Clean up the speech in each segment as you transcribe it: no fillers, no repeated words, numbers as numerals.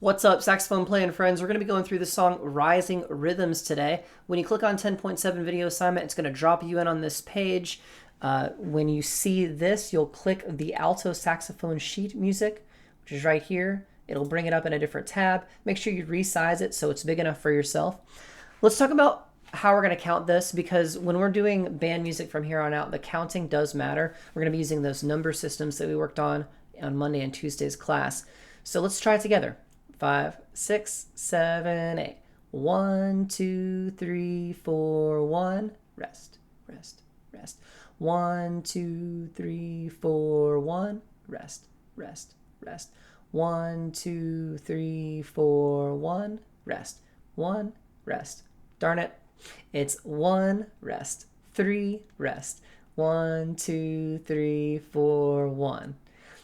What's up, saxophone playing friends? We're going to be going through the song Rising Rhythms today. When you click on 10.7 video assignment, it's going to drop you in on this page. When you see this, you'll click the Alto saxophone sheet music, which is right here. It'll bring it up in a different tab. Make sure you resize it so it's big enough for yourself. Let's talk about how we're going to count this, because when we're doing band music from here on out, the counting does matter. We're going to be using those number systems that we worked on Monday and Tuesday's class. So let's try it together. 5, 6, 7, 8. 1, 2, 3, 4, 1. Rest, rest, rest. 1, 2, 3, 4, 1. Rest, rest, rest. 1, 2, 3, 4, 1. Rest, 1, rest. Darn it. It's 1, rest, 3, rest. 1, 2, 3, 4, 1.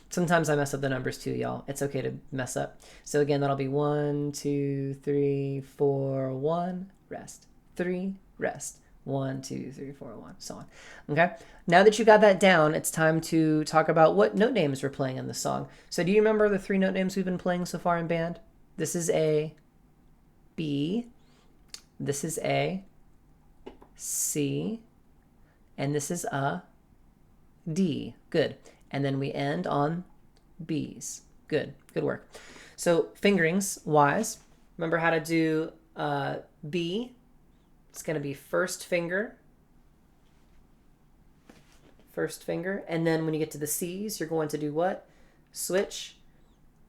Sometimes I mess up the numbers too, y'all. It's okay to mess up. So again, that'll be 1, 2, 3, 4, 1, rest, 3, rest, 1, 2, 3, 4, 1, so on. Okay? Now that you got that down, it's time to talk about what note names we're playing in the song. So do you remember the 3 note names we've been playing so far in band? This is A, B, this is A, C, and this is a D. Good. And then we end on B's. Good. Good work. So fingerings wise, remember how to do B. It's going to be first finger. First finger. And then when you get to the C's, you're going to do what? Switch.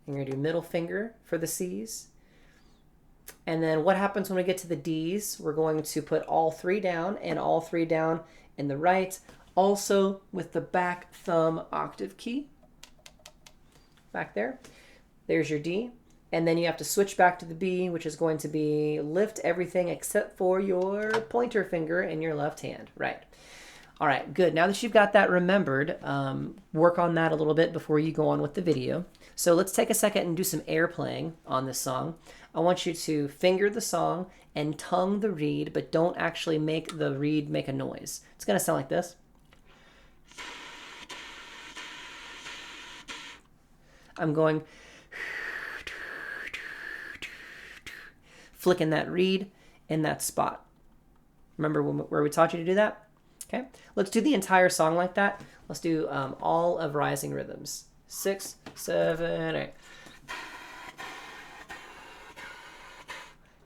And you're going to do middle finger for the C's. And then what happens when we get to the D's? We're going to put all 3 down and all 3 down in the right. Also with the back thumb octave key. Back there. There's your D. And then you have to switch back to the B, which is going to be lift everything except for your pointer finger in your left hand. Right. All right, good. Now that you've got that remembered, work on that a little bit before you go on with the video. So let's take a second and do some air playing on this song. I want you to finger the song and tongue the reed, but don't actually make the reed make a noise. It's going to sound like this. I'm going flicking that reed in that spot. Remember where we taught you to do that? Okay, let's do the entire song like that. Let's do all of Rising Rhythms. 6, 7, 8.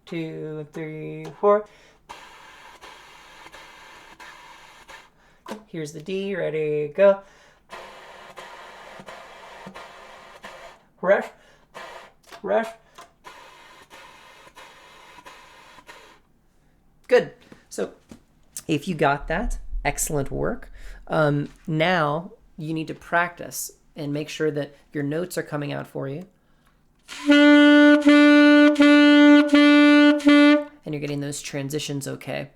2, 3, 4. Here's the D. Ready, go. Rest, rest. Good. So if you got that, excellent work. Now you need to practice and make sure that your notes are coming out for you. And you're getting those transitions okay.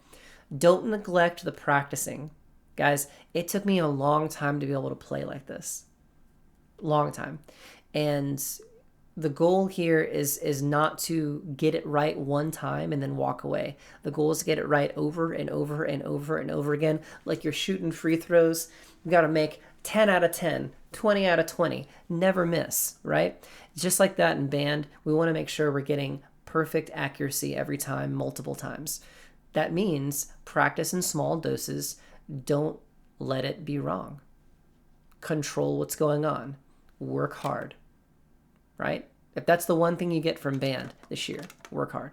Don't neglect the practicing. Guys, it took me a long time to be able to play like this. Long time. And the goal here is not to get it right one time and then walk away. The goal is to get it right over and over and over and over again. Like you're shooting free throws. You got to make 10 out of 10, 20 out of 20. Never miss, right? Just like that in band, we want to make sure we're getting perfect accuracy every time, multiple times. That means practice in small doses. Don't let it be wrong. Control what's going on. Work hard. Right? If that's the one thing you get from band this year, work hard.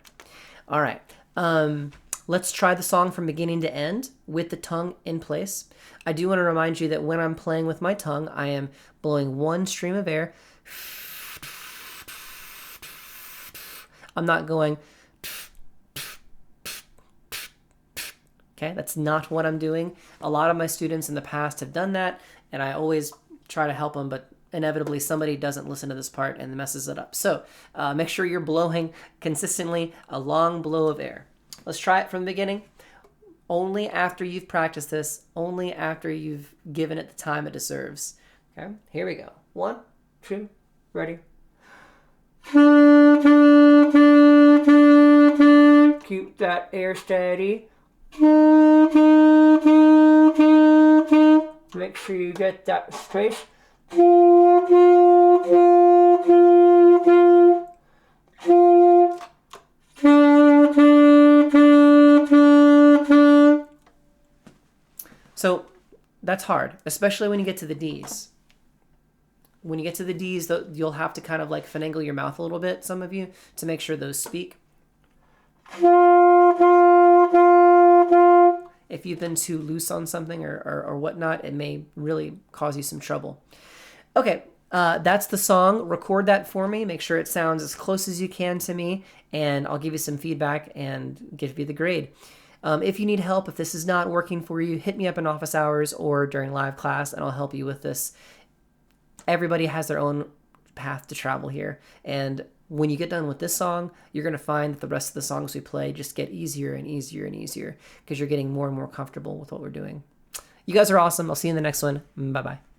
All right. Let's try the song from beginning to end with the tongue in place. I do want to remind you that when I'm playing with my tongue, I am blowing one stream of air. I'm not going. Okay, that's not what I'm doing. A lot of my students in the past have done that, and I always try to help them, but inevitably somebody doesn't listen to this part and messes it up. So make sure you're blowing consistently a long blow of air. Let's try it from the beginning. Only after you've practiced this, only after you've given it the time it deserves. Okay, here we go. 1, 2, ready. Keep that air steady. Make sure you get that space. That's hard, especially when you get to the D's. When you get to the D's, you'll have to kind of like finagle your mouth a little bit, some of you, to make sure those speak. If you've been too loose on something or whatnot, it may really cause you some trouble. Okay, that's the song. Record that for me. Make sure it sounds as close as you can to me, and I'll give you some feedback and give you the grade. If you need help, if this is not working for you, hit me up in office hours or during live class, and I'll help you with this. Everybody has their own path to travel here, and when you get done with this song, you're going to find that the rest of the songs we play just get easier and easier and easier because you're getting more and more comfortable with what we're doing. You guys are awesome. I'll see you in the next one. Bye-bye.